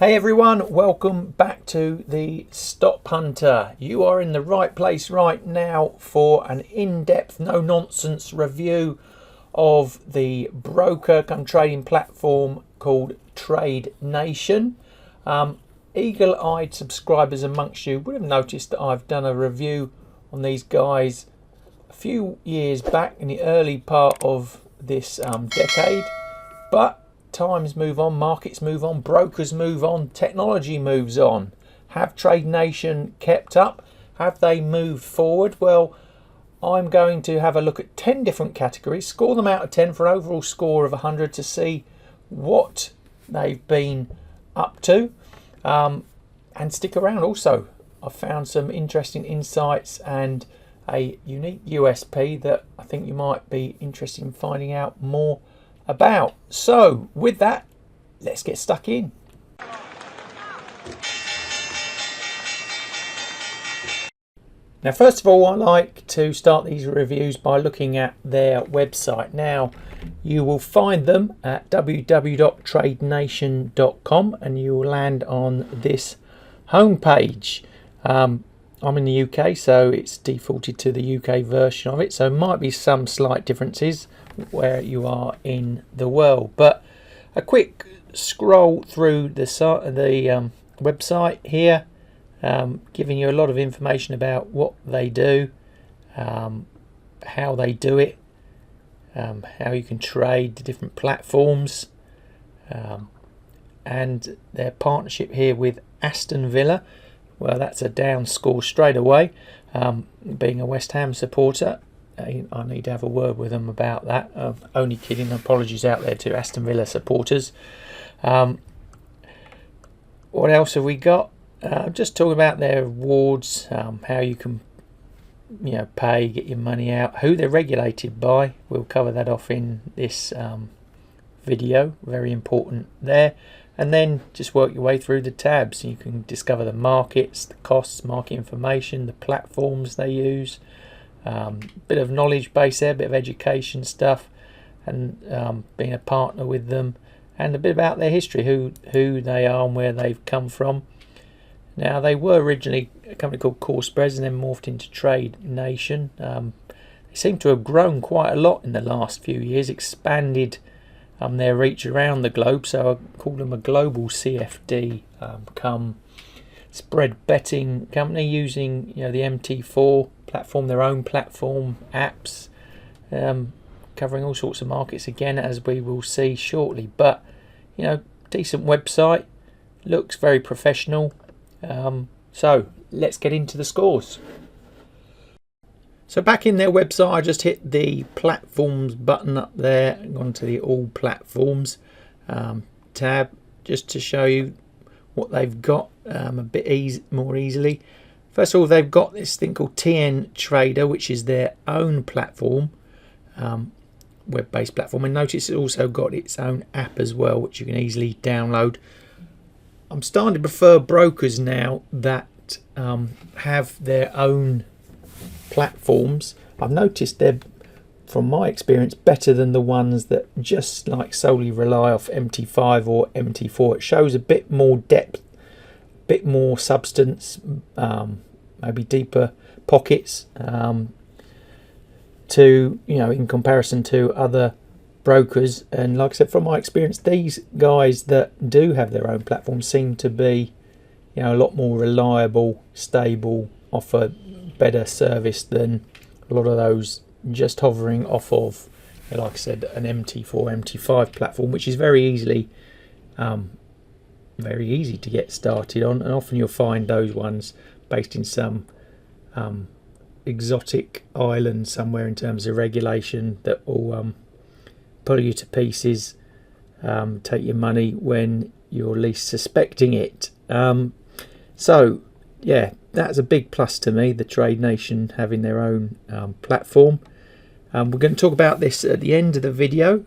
Hey everyone, welcome back to the Stop Hunter. You are in the right place right now for an in-depth, no-nonsense review of the broker and trading platform called Trade Nation. Eagle-eyed subscribers amongst you would have noticed that I've done a review on these guys a few years back in the early part of this decade, but times move on, markets move on, brokers move on, technology moves on. Have Trade Nation kept up? Have they moved forward? Well, I'm going to have a look at 10 different categories, score them out of 10 for an overall score of 100 to see what they've been up to. And stick around also. I've found some interesting insights and a unique USP that I think you might be interested in finding out more about. So with that, let's get stuck in. Now, first of all, I like to start these reviews by looking at their website. Now, you will find them at www.tradenation.com and you will land on this homepage. I'm in the UK, so it's defaulted to the UK version of it, so there might be some slight differences where you are in the world, but a quick scroll through the website here, giving you a lot of information about what they do, how they do it, how you can trade the different platforms, and their partnership here with Aston Villa. Well, that's a down score straight away. Being a West Ham supporter, I need to have a word with them about that. Only kidding. Apologies out there to Aston Villa supporters. What else have we got? Just talking about their rewards, how you can pay, get your money out, who they're regulated by. We'll cover that off in this video. Very important there. And then just work your way through the tabs. You can discover the markets, the costs, market information, the platforms they use. Bit of knowledge base there, bit of education stuff, and being a partner with them, and a bit about their history, who they are and where they've come from. Now, they were originally a company called CourseBreads and then morphed into Trade Nation. They seem to have grown quite a lot in the last few years, expanded their reach around the globe, so I call them a global CFD come spread betting company, using the MT4 platform, their own platform, apps, covering all sorts of markets again, as we will see shortly. But decent website, looks very professional. So let's get into the scores. So back in their website, I just hit the platforms button up there and gone to the all platforms tab, just to show you what they've got a bit more easily. First of all, they've got this thing called TN Trader, which is their own platform, web-based platform, and notice it's also got its own app as well, which you can easily download. I'm starting to prefer brokers now that have their own platforms. I've noticed they're, from my experience, better than the ones that just solely rely off MT5 or MT4. It shows a bit more depth, a bit more substance, maybe deeper pockets to in comparison to other brokers. And like I said, from my experience, these guys that do have their own platform seem to be a lot more reliable, stable, offer better service than a lot of those just hovering off of, like I said, an MT4, MT5 platform, which is very easy to get started on. And often you'll find those ones based in some exotic island somewhere in terms of regulation that will pull you to pieces, take your money when you're least suspecting it. So yeah, that's a big plus to me, the Trade Nation having their own platform. We're going to talk about this at the end of the video.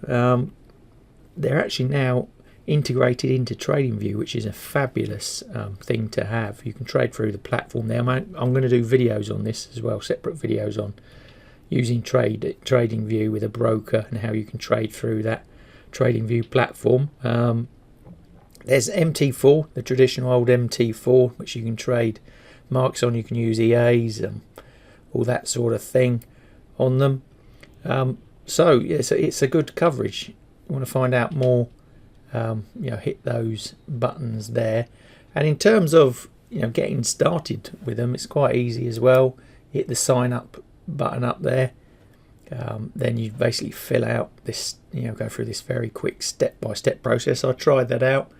They're actually now integrated into TradingView, which is a fabulous thing to have. You can trade through the platform there. I'm going to do videos on this as well, separate videos on using TradingView with a broker and how you can trade through that TradingView platform. There's MT4, the traditional old MT4, which you can trade marks on. You can use EAs and all that sort of thing on them. So yes, it's a good coverage. You want to find out more, hit those buttons there. And in terms of getting started with them, it's quite easy as well. Hit the sign up button up there. Then you basically fill out this, go through this very quick step-by-step process. I tried that out.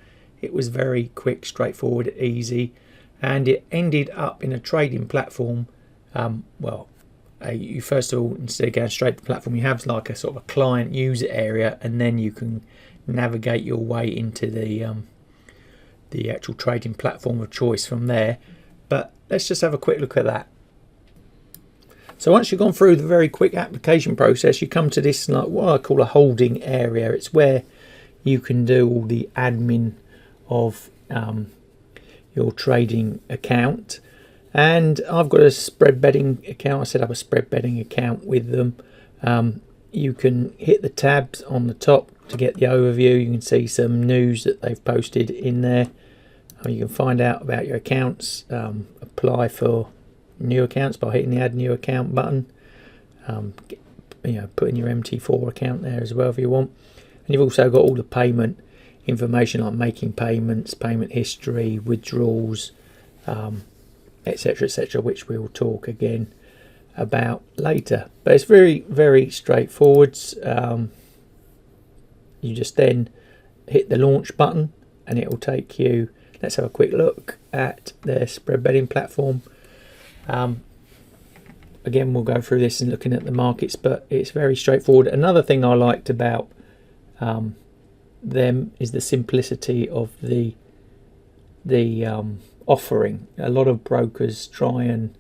It was very quick, straightforward, easy, and it ended up in a trading platform. You first of all, instead of going straight to the platform, you have like a sort of a client user area, and then you can navigate your way into the actual trading platform of choice from there. But let's just have a quick look at that. So once you've gone through the very quick application process, you come to this, like what I call a holding area. It's where you can do all the admin of your trading account. And I've got a spread betting account. I set up a spread betting account with them. You can hit the tabs on the top to get the overview. You can see some news that they've posted in there. You can find out about your accounts, apply for new accounts by hitting the add new account button. Put in your MT4 account there as well if you want. And you've also got all the payment information, like making payments, payment history, withdrawals, etc, etc, which we will talk again about later. But it's very, very straightforward. You just then hit the launch button and it will take you. Let's have a quick look at their spread betting platform. Again, we'll go through this and looking at the markets, but it's very straightforward. Another thing I liked about them is the simplicity of the offering. A lot of brokers try and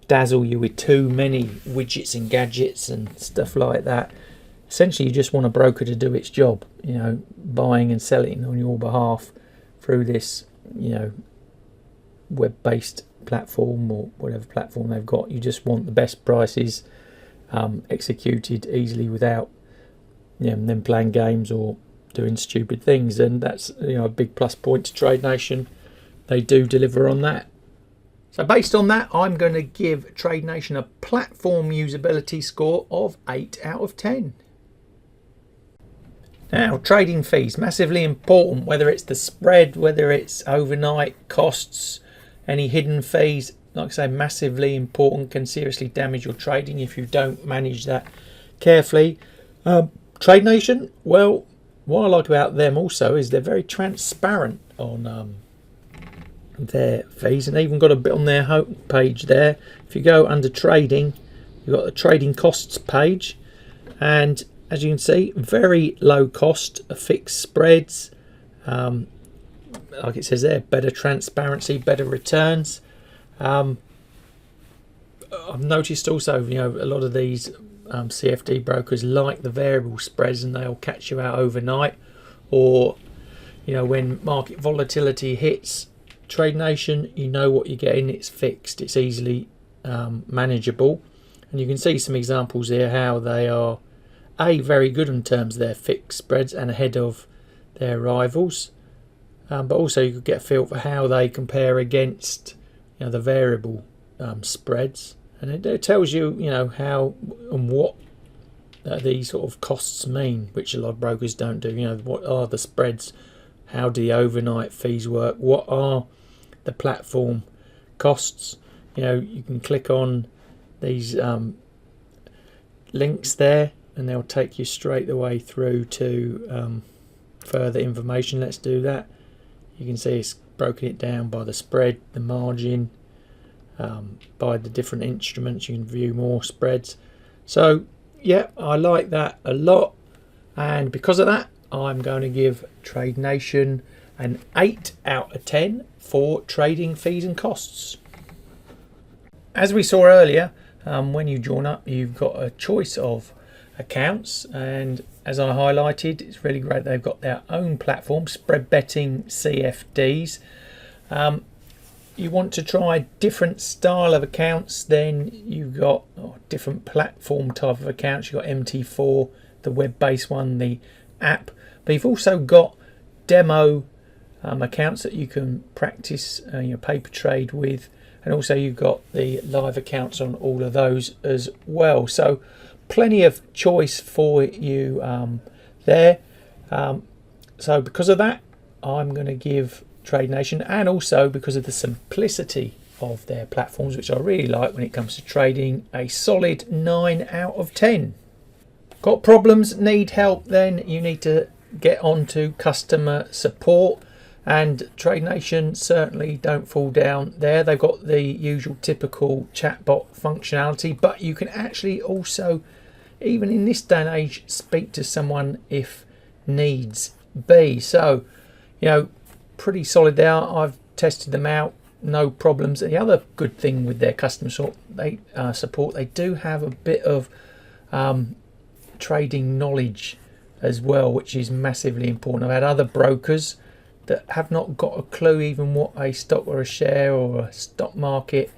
dazzle you with too many widgets and gadgets and stuff like that. Essentially, you just want a broker to do its job, buying and selling on your behalf through this, web-based platform or whatever platform they've got. You just want the best prices executed easily without them playing games or doing stupid things, and that's a big plus point to Trade Nation. They do deliver on that. So based on that, I'm going to give Trade Nation a platform usability score of 8 out of 10. Now, trading fees, massively important, whether it's the spread, whether it's overnight costs, any hidden fees. Like I say, massively important, can seriously damage your trading if you don't manage that carefully. Trade Nation, well, what I like about them also is they're very transparent on their fees, and they even got a bit on their home page there. If you go under trading, you've got the trading costs page, and as you can see, very low cost, fixed spreads, like it says there, better transparency, better returns. I've noticed also, a lot of these CFD brokers like the variable spreads, and they'll catch you out overnight, or when market volatility hits. Trade Nation, you know what you're getting. It's fixed, it's easily manageable, and you can see some examples here how they are very good in terms of their fixed spreads and ahead of their rivals, but also you could get a feel for how they compare against the variable spreads, and it tells you how and what these sort of costs mean, which a lot of brokers don't do. What are the spreads, how do the overnight fees work, what are the platform costs. You can click on these links there and they'll take you straight the way through to further information. Let's do that. You can see it's broken it down by the spread, the margin, by the different instruments. You can view more spreads. So yeah, I like that a lot, and because of that, I'm going to give Trade Nation an 8 out of 10 for trading fees and costs. As we saw earlier, when you join up, you've got a choice of accounts, and as I highlighted, it's really great they've got their own platform, spread betting CFDs. You want to try different style of accounts, then you've got different platform type of accounts. You've got MT4, the web-based one, the app, but you've also got demo accounts that you can practice your paper trade with, and also you've got the live accounts on all of those as well. So plenty of choice for you there. So because of that, I'm going to give TradeNation, and also because of the simplicity of their platforms, which I really like when it comes to trading, a solid 9 out of 10. Got problems, need help, then you need to get on to customer support, and TradeNation certainly don't fall down there. They've got the usual typical chatbot functionality, but you can actually also, even in this day and age, speak to someone if needs be. So, you know, pretty solid there. I've tested them out, no problems. And the other good thing with their customer support, they do have a bit of trading knowledge as well, which is massively important. I've had other brokers that have not got a clue even what a stock or a share or a stock market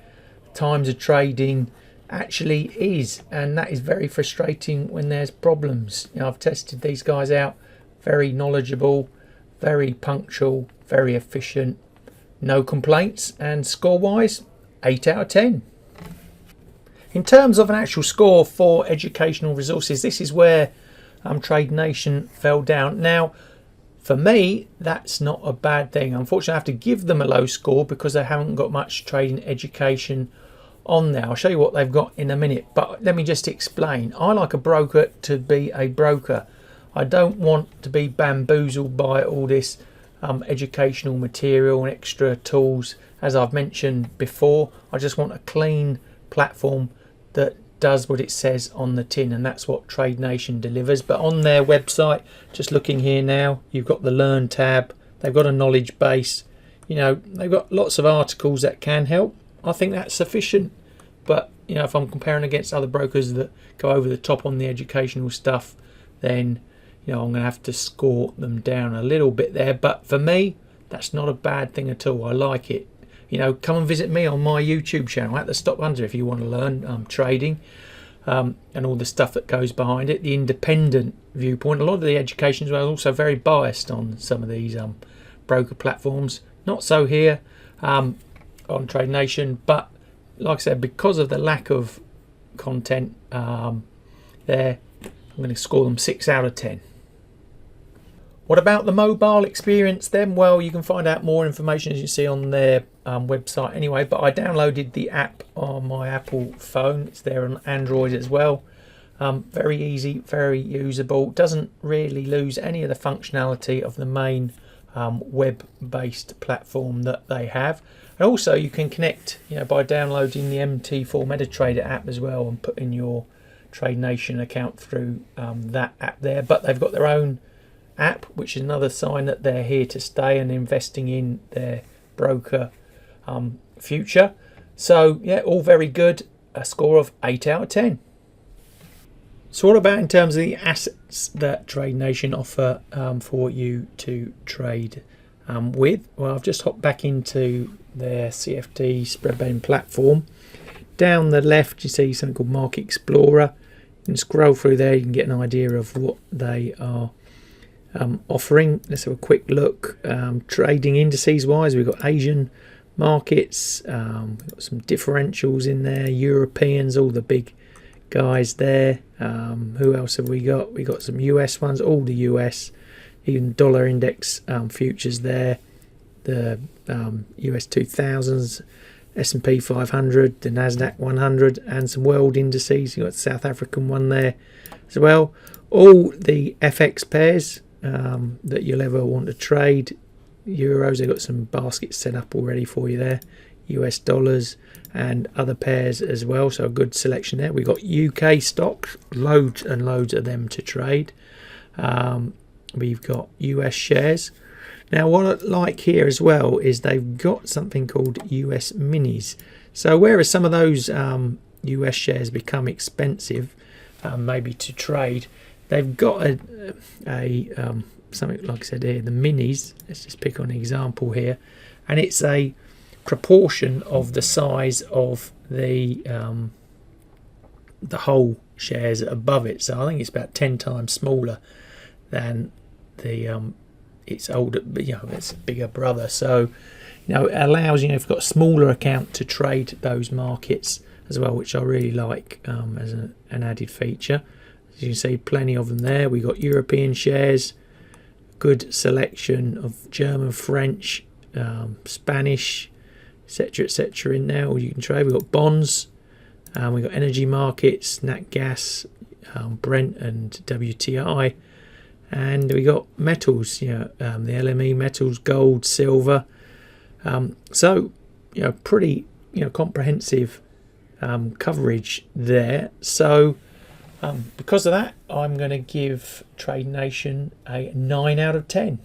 times of trading actually is, and that is very frustrating when there's problems. You know, I've tested these guys out, very knowledgeable, very punctual, very efficient, no complaints, and score wise 8 out of 10. In terms of an actual score for educational resources, this is where TradeNation fell down. Now for me, that's not a bad thing. Unfortunately, I have to give them a low score because they haven't got much trading education on there. I'll show you what they've got in a minute, but let me just explain. I like a broker to be a broker. I don't want to be bamboozled by all this educational material and extra tools. As I've mentioned before, I just want a clean platform that does what it says on the tin, and that's what TradeNation delivers. But on their website, just looking here now, you've got the Learn tab. They've got a knowledge base. You know, they've got lots of articles that can help. I think that's sufficient. But you know, if I'm comparing against other brokers that go over the top on the educational stuff, then you know I'm going to have to score them down a little bit there. But for me, that's not a bad thing at all. I like it. You know, come and visit me on my YouTube channel at TheStopHunter if you want to learn trading and all the stuff that goes behind it. The independent viewpoint. A lot of the education is also very biased on some of these broker platforms. Not so here on TradeNation, but like I said, because of the lack of content there, I'm going to score them 6 out of 10. What about the mobile experience then? Well, you can find out more information as you see on their website anyway, but I downloaded the app on my Apple phone. It's there on Android as well. Very easy, very usable. Doesn't really lose any of the functionality of the main web-based platform that they have. And also you can connect, you know, by downloading the MT4 MetaTrader app as well and putting your TradeNation account through that app there. But they've got their own app, which is another sign that they're here to stay and investing in their broker future. So yeah, all very good. A score of 8 out of 10. So what about in terms of the assets that TradeNation offer for you to trade with? Well, I've just hopped back into their CFD spread betting platform. Down the left you see something called Market Explorer. You can scroll through there, you can get an idea of what they are offering. Let's have a quick look. Trading indices wise, we've got Asian markets, we've got some differentials in there, Europeans, all the big guys there. Who else have we got? We got some US ones, all the US, even dollar index futures there, the US 2000s, S&P 500, the Nasdaq 100, and some world indices. You've got the South African one there as well. All the FX pairs that you'll ever want to trade. Euros, they've got some baskets set up already for you there. US dollars and other pairs as well, so a good selection there. We've got UK stocks, loads and loads of them to trade. We've got US shares. Now what I like here as well is they've got something called US minis. So whereas some of those US shares become expensive maybe to trade, they've got a something like I said here, the minis. Let's just pick on an example here, and it's a proportion of the size of the whole shares above it. So I think it's about 10 times smaller than the its older, its bigger brother. So it allows if you've got a smaller account to trade those markets as well, which I really like as an added feature. As you can see, plenty of them there. We've got European shares, good selection of German, French, Spanish, etc. in there, or you can trade. We've got bonds, we've got energy markets, nat gas, Brent and WTI, and we got metals, the LME metals, gold, silver. So pretty comprehensive coverage there. So because of that, I'm going to give Trade Nation a 9 out of 10.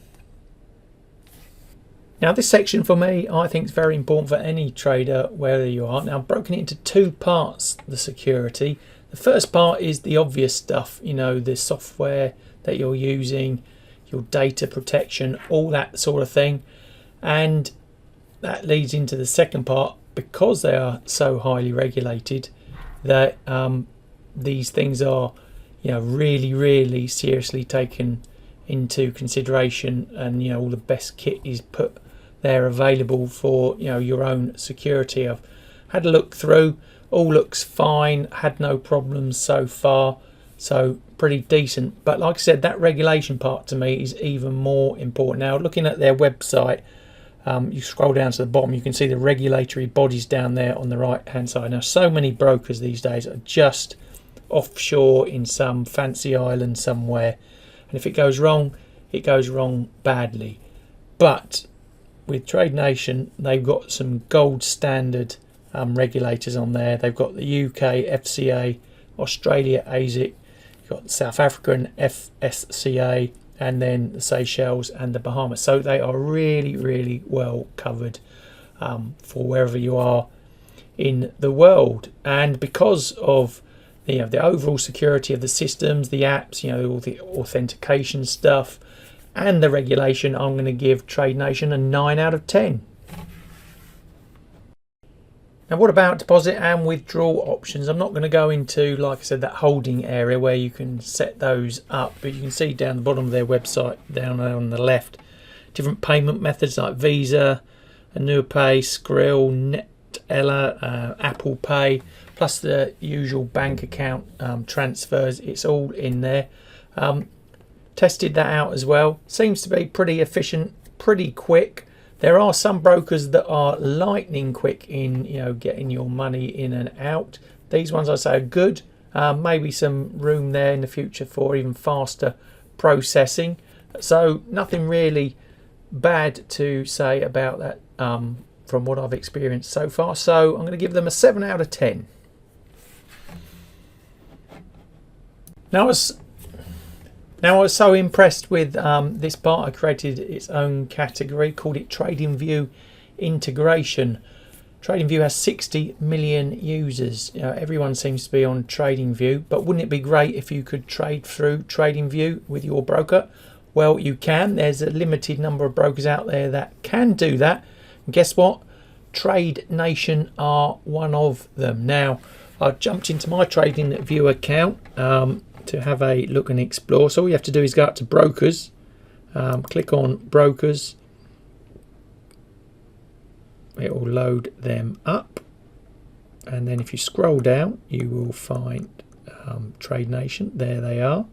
Now this section for me, I think is very important for any trader, wherever you are. Now I've broken it into two parts, the security. The first part is the obvious stuff, the software that you're using, your data protection, all that sort of thing. And that leads into the second part, because they are so highly regulated, that these things are really seriously taken into consideration, and all the best kit is put there available for your own security. I've had a look through, all looks fine, had no problems so far, so pretty decent. But like I said, that regulation part to me is even more important. Now looking at their website, you scroll down to the bottom, you can see the regulatory bodies down there on the right hand side. Now so many brokers these days are just offshore in some fancy island somewhere, and if it goes wrong, it goes wrong badly. But with Trade Nation, they've got some gold standard regulators on there. They've got the UK FCA, Australia ASIC, you've got South African FSCA, and then the Seychelles and the Bahamas. So they are really well covered for wherever you are in the world. And because of the overall security of the systems, the apps, all the authentication stuff and the regulation, I'm going to give Trade Nation a 9 out of 10. Now what about deposit and withdrawal options? I'm not going to go into, like I said, that holding area where you can set those up, but you can see down the bottom of their website, down there on the left, different payment methods like Visa, AnuPay, Skrill, Neteller, Apple Pay, plus the usual bank account transfers. It's all in there. Tested that out as well. Seems to be pretty efficient, pretty quick. There are some brokers that are lightning quick in getting your money in and out. These ones I say are good. Maybe some room there in the future for even faster processing. So nothing really bad to say about that from what I've experienced so far. So I'm going to give them a 7 out of 10. Now I was so impressed with this part, I created its own category, called it TradingView Integration. TradingView has 60 million users. Everyone seems to be on TradingView, but wouldn't it be great if you could trade through TradingView with your broker? Well, you can. There's a limited number of brokers out there that can do that. And guess what? Trade Nation are one of them. Now, I jumped into my TradingView account to have a look and explore. So all you have to do is go up to brokers, click on brokers, it will load them up, and then if you scroll down you will find Trade Nation. There they are.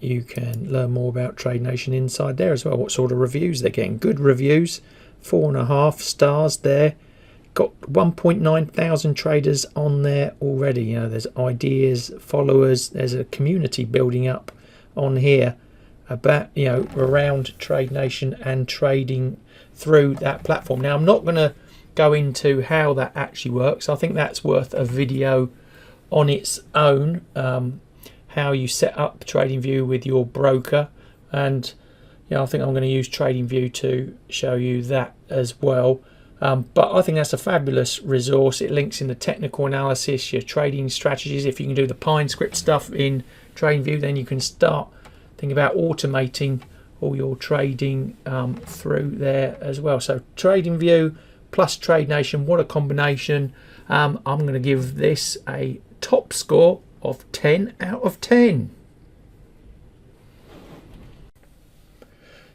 You can learn more about Trade Nation inside there as well, what sort of reviews they're getting. Good reviews, 4.5 stars there. Got 1.9 thousand traders on there already. There's ideas, followers, there's a community building up on here about around Trade Nation and trading through that platform. Now I'm not going to go into how that actually works. I think that's worth a video on its own, how you set up TradingView with your broker, and I think I'm going to use TradingView to show you that as well. But I think that's a fabulous resource. It links in the technical analysis, your trading strategies. If you can do the Pine script stuff in TradingView, then you can start thinking about automating all your trading through there as well. So TradingView plus Trade Nation, what a combination. I'm going to give this a top score of 10 out of 10.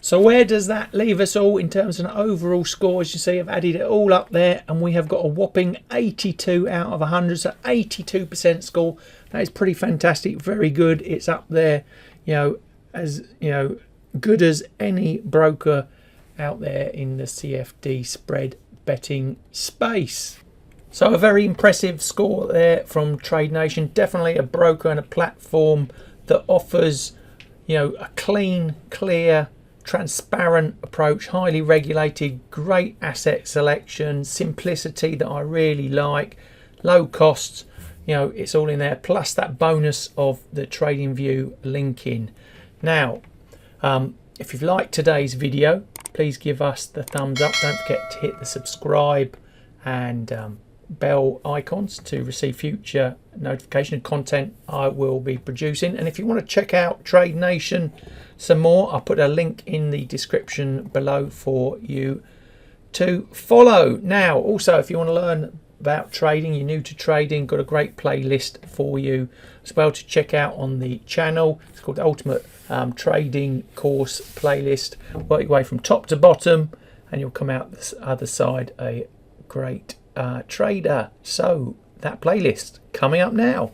So where does that leave us all in terms of an overall score? As you see, I've added it all up there, and we have got a whopping 82 out of 100, so 82% score. That is pretty fantastic, very good. It's up there, you know, as you know, good as any broker out there in the CFD spread betting space. So a very impressive score there from Trade Nation. Definitely a broker and a platform that offers, you know, a clean, clear, transparent approach, highly regulated, great asset selection, simplicity that I really like, low costs, you know, it's all in there, plus that bonus of the TradingView linking. Now, if you've liked today's video, please give us the thumbs up. Don't forget to hit the subscribe and bell icons to receive future notification and content I will be producing. And if you want to check out Trade Nation some more, I'll put a link in the description below for you to follow. Now, also, if you want to learn about trading, you're new to trading, got a great playlist for you as well to check out on the channel. It's called the Ultimate Trading Course Playlist. Work your way from top to bottom and you'll come out this other side a great trader. So that playlist coming up now.